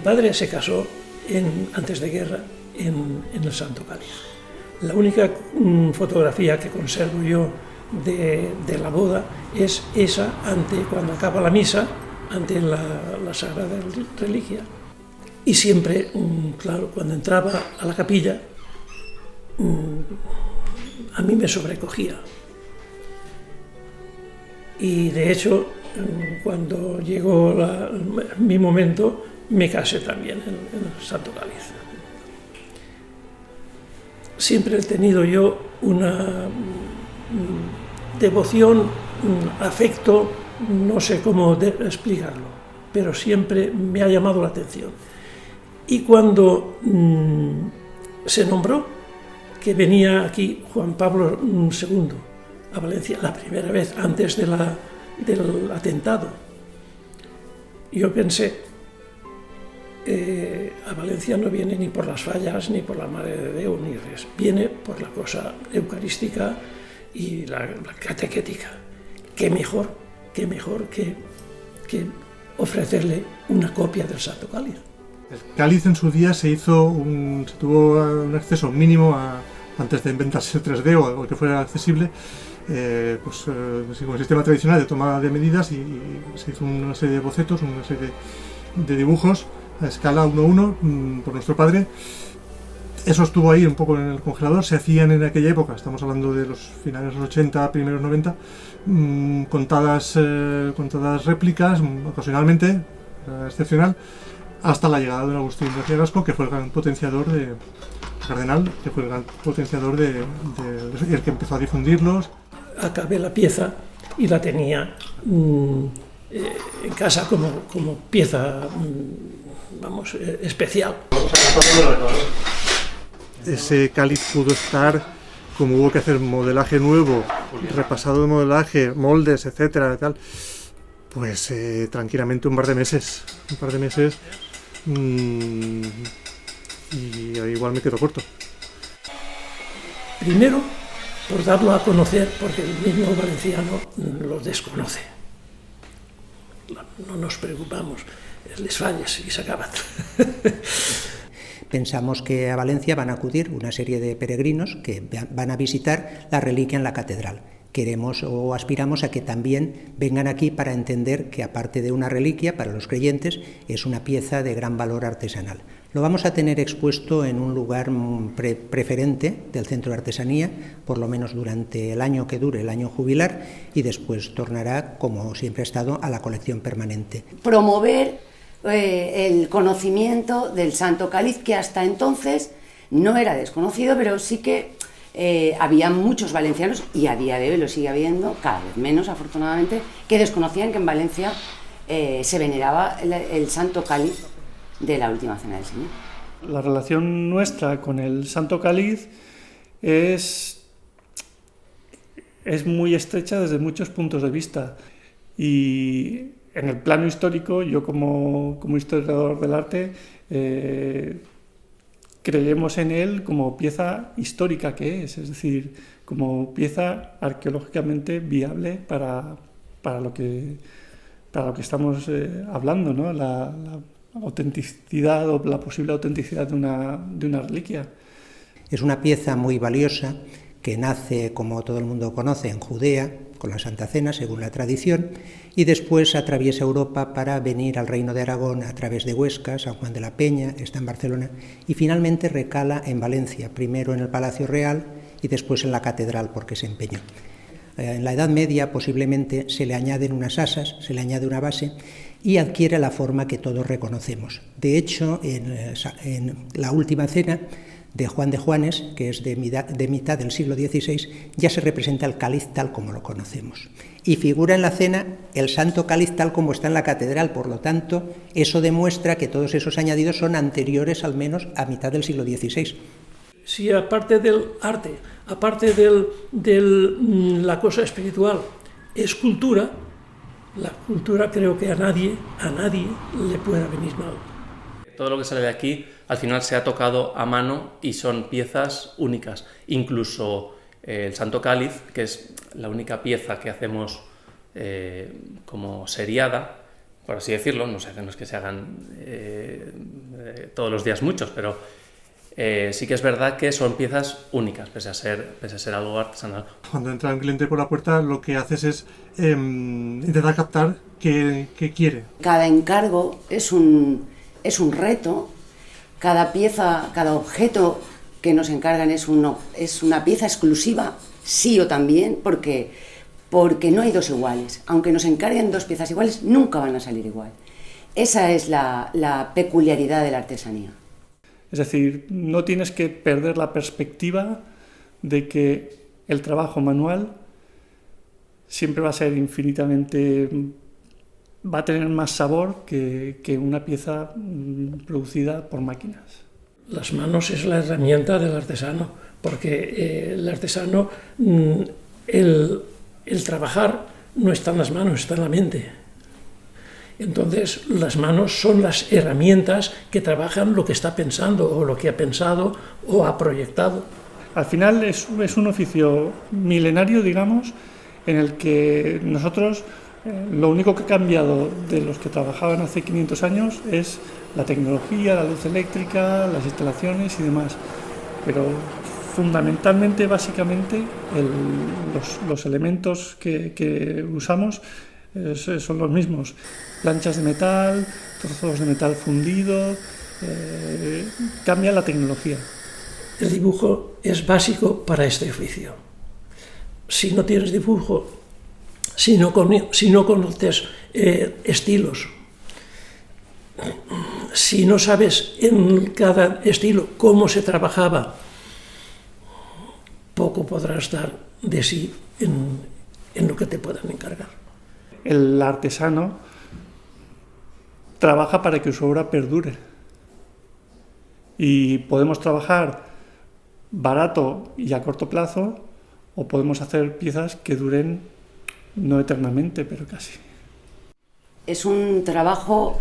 padre se casó antes de guerra en el Santo Cáliz. La única fotografía que conservo yo de la boda es esa cuando acaba la misa, ante la Sagrada Reliquia. Y siempre, claro, cuando entraba a la capilla, a mí me sobrecogía. Y de hecho, cuando llegó mi momento, me casé también en el Santo Cáliz. Siempre he tenido yo una devoción, afecto, no sé cómo explicarlo, pero siempre me ha llamado la atención. Y cuando se nombró que venía aquí Juan Pablo II a Valencia, la primera vez antes del atentado, yo pensé, a Valencia no viene ni por las fallas, ni por la Mare de Déu, ni res, viene por la cosa eucarística y la catequética. Qué mejor que ofrecerle una copia del Santo Cáliz. El cáliz en su día se tuvo un acceso mínimo antes de inventarse el 3D o algo que fuera accesible, con el sistema tradicional de toma de medidas, y se hizo una serie de bocetos, una serie de dibujos a escala 1:1 por nuestro padre. Eso estuvo ahí un poco en el congelador. Se hacían en aquella época, estamos hablando de los finales de los 80, primeros 90, contadas réplicas, ocasionalmente, excepcional, hasta la llegada de don Agustín García Gasco, que fue el gran potenciador cardenal, que fue el gran potenciador y el que empezó a difundirlos. Acabé la pieza y la tenía en casa como pieza, especial. Ese cáliz pudo estar, como hubo que hacer modelaje nuevo, repasado de modelaje, moldes, etcétera, tal, pues tranquilamente un par de meses, y igual me quedo corto. Primero, por darlo a conocer, porque el mismo valenciano lo desconoce. No nos preocupamos, les falles y se acaban. Pensamos que a Valencia van a acudir una serie de peregrinos que van a visitar la reliquia en la catedral. Queremos o aspiramos a que también vengan aquí para entender que, aparte de una reliquia, para los creyentes, es una pieza de gran valor artesanal. Lo vamos a tener expuesto en un lugar preferente del Centro de Artesanía, por lo menos durante el año que dure, el año jubilar, y después tornará, como siempre ha estado, a la colección permanente. Promover el conocimiento del Santo Cáliz, que hasta entonces no era desconocido, pero sí que había muchos valencianos, y a día de hoy lo sigue habiendo, cada vez menos afortunadamente, que desconocían que en Valencia se veneraba el Santo Cáliz de la Última Cena del Señor. La relación nuestra con el Santo Cáliz es muy estrecha desde muchos puntos de vista, y en el plano histórico, yo como historiador del arte, creemos en él como pieza histórica que es decir, como pieza arqueológicamente viable para lo que estamos hablando, ¿no? La autenticidad o la posible autenticidad de una reliquia. Es una pieza muy valiosa que nace, como todo el mundo conoce, en Judea, con la Santa Cena, según la tradición, y después atraviesa Europa para venir al Reino de Aragón a través de Huesca, San Juan de la Peña, está en Barcelona, y finalmente recala en Valencia, primero en el Palacio Real y después en la Catedral, porque se empeñó. En la Edad Media posiblemente se le añaden unas asas, se le añade una base y adquiere la forma que todos reconocemos. De hecho, en la Última Cena de Juan de Juanes, que es de mitad del siglo XVI, ya se representa el cáliz tal como lo conocemos. Y figura en la cena el Santo Cáliz tal como está en la catedral, por lo tanto, eso demuestra que todos esos añadidos son anteriores al menos a mitad del siglo XVI. Si aparte del arte, aparte de la cosa espiritual, es cultura, la cultura creo que a nadie le pueda venir mal. Todo lo que sale de aquí al final se ha tocado a mano y son piezas únicas. Incluso el Santo Cáliz, que es la única pieza que hacemos como seriada, por así decirlo, no es que se hagan todos los días muchos, pero sí que es verdad que son piezas únicas, pese a ser algo artesanal. Cuando entra un cliente por la puerta, lo que haces es intentar captar qué quiere. Cada encargo es un reto, cada pieza, cada objeto que nos encargan es una pieza exclusiva, sí o también, porque no hay dos iguales. Aunque nos encarguen dos piezas iguales, nunca van a salir igual. Esa es la peculiaridad de la artesanía. Es decir, no tienes que perder la perspectiva de que el trabajo manual siempre va a ser infinitamente... va a tener más sabor que una pieza producida por máquinas. Las manos es la herramienta del artesano, porque el artesano, el trabajar no está en las manos, está en la mente. Entonces, las manos son las herramientas que trabajan lo que está pensando, o lo que ha pensado, o ha proyectado. Al final es un oficio milenario, digamos, en el que nosotros lo único que ha cambiado de los que trabajaban hace 500 años es la tecnología, la luz eléctrica, las instalaciones y demás. Pero fundamentalmente, básicamente, los elementos que usamos son los mismos. Planchas de metal, trozos de metal fundido, cambia la tecnología. El dibujo es básico para este oficio. Si no tienes dibujo, si no conoces estilos, si no sabes en cada estilo cómo se trabajaba, poco podrás dar de sí en lo que te puedan encargar. El artesano trabaja para que su obra perdure. Y podemos trabajar barato y a corto plazo, o podemos hacer piezas que duren no eternamente, pero casi. Es un trabajo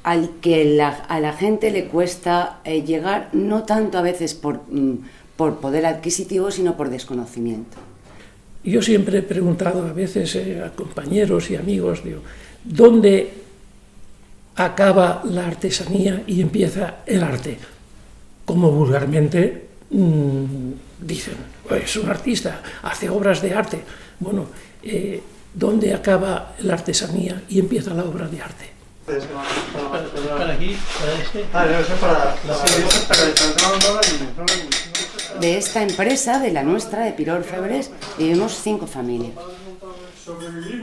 al que a la gente le cuesta llegar, no tanto a veces por poder adquisitivo, sino por desconocimiento. Yo siempre he preguntado a veces a compañeros y amigos, digo, ¿dónde acaba la artesanía y empieza el arte? Como vulgarmente dicen, es un artista, hace obras de arte. Bueno, ¿dónde acaba la artesanía y empieza la obra de arte? Para aquí, para este. De esta empresa, de la nuestra, de Pilar Orfebres, vivimos 5 familias.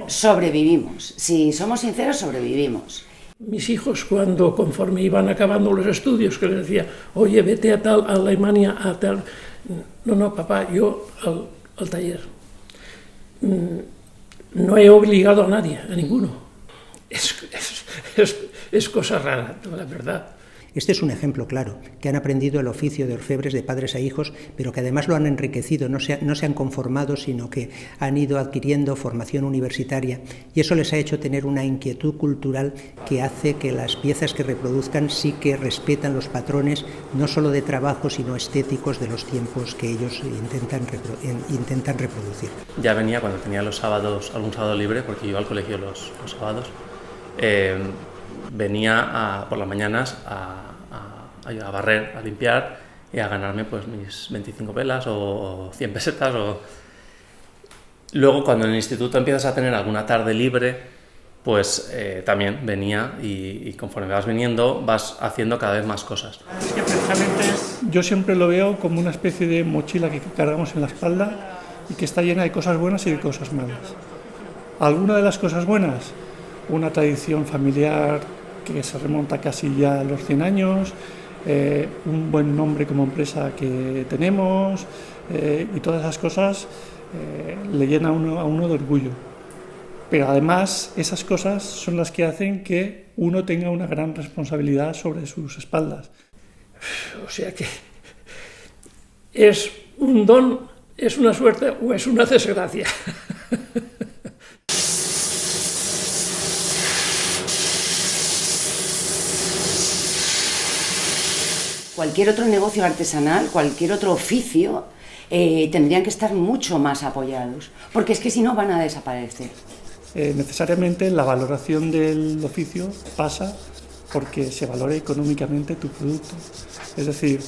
Sobrevivimos. Si somos sinceros, sobrevivimos. Mis hijos, conforme iban acabando los estudios, que les decía, oye, vete a Alemania, a tal... No, papá, yo al taller. No he obligado a nadie, a ninguno. Es cosa rara, la verdad. Este es un ejemplo claro, que han aprendido el oficio de orfebres de padres a hijos, pero que además lo han enriquecido, no se han conformado, sino que han ido adquiriendo formación universitaria, y eso les ha hecho tener una inquietud cultural que hace que las piezas que reproduzcan sí que respetan los patrones, no solo de trabajo, sino estéticos de los tiempos que ellos intentan reproducir. Ya venía cuando tenía los sábados, algún sábado libre, porque iba al colegio los sábados, venía por las mañanas a barrer, a limpiar y a ganarme pues mis 25 pelas o 100 pesetas. Luego, cuando en el instituto empiezas a tener alguna tarde libre, pues también venía y conforme vas viniendo vas haciendo cada vez más cosas. Es que precisamente yo siempre lo veo como una especie de mochila que cargamos en la espalda y que está llena de cosas buenas y de cosas malas. Alguna de las cosas buenas, una tradición familiar que se remonta casi ya a los 100 años, un buen nombre como empresa que tenemos, y todas esas cosas le llenan a uno de orgullo. Pero además esas cosas son las que hacen que uno tenga una gran responsabilidad sobre sus espaldas. O sea que es un don, es una suerte o es una desgracia. Cualquier otro negocio artesanal, cualquier otro oficio, tendrían que estar mucho más apoyados, porque es que si no van a desaparecer. necesariamente la valoración del oficio pasa porque se valore económicamente tu producto. Es decir,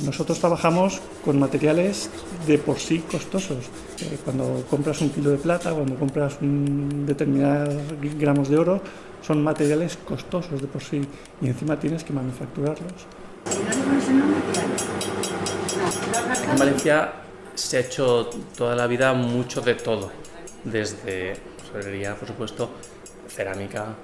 nosotros trabajamos con materiales de por sí costosos. Cuando compras un kilo de plata, cuando compras determinados gramos de oro, son materiales costosos de por sí y encima tienes que manufacturarlos. En Valencia se ha hecho toda la vida mucho de todo, desde orfebrería, por supuesto, cerámica,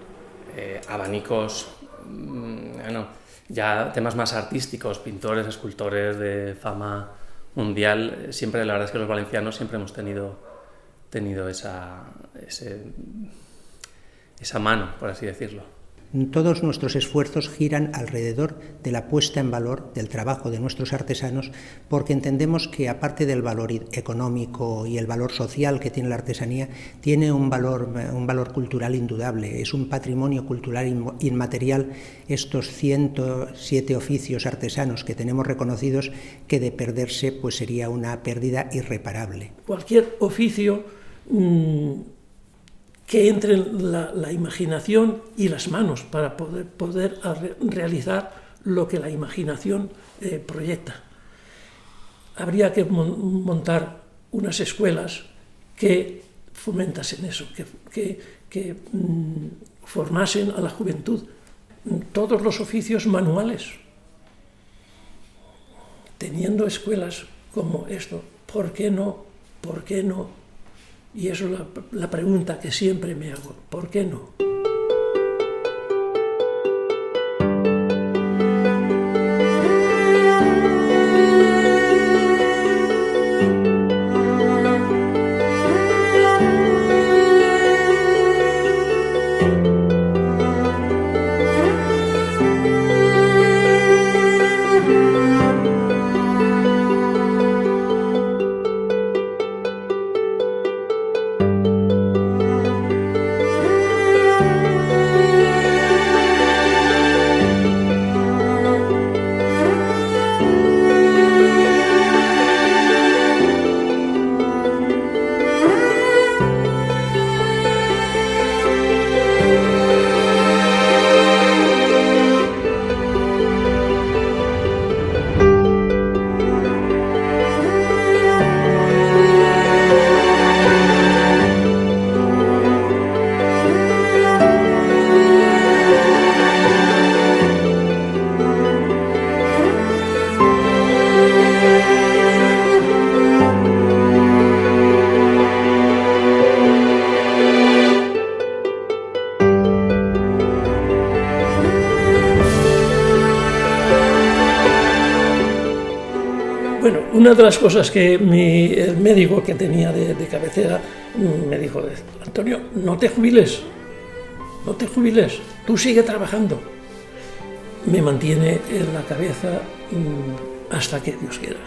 abanicos, bueno, ya temas más artísticos, pintores, escultores de fama mundial. Siempre, la verdad es que los valencianos siempre hemos tenido esa mano, por así decirlo. Todos nuestros esfuerzos giran alrededor de la puesta en valor del trabajo de nuestros artesanos, porque entendemos que, aparte del valor económico y el valor social que tiene la artesanía, tiene un valor cultural indudable. Es un patrimonio cultural inmaterial estos 107 oficios artesanos que tenemos reconocidos, que de perderse pues sería una pérdida irreparable. Cualquier oficio que entre la imaginación y las manos para poder realizar lo que la imaginación proyecta. Habría que montar unas escuelas que fomentasen eso, que formasen a la juventud. Todos los oficios manuales, teniendo escuelas como esto, ¿por qué no? ¿Por qué no? Y eso es la pregunta que siempre me hago, ¿por qué no? Bueno, una de las cosas que el médico que tenía de cabecera me dijo: Antonio, no te jubiles, tú sigue trabajando. Me mantiene en la cabeza hasta que Dios quiera.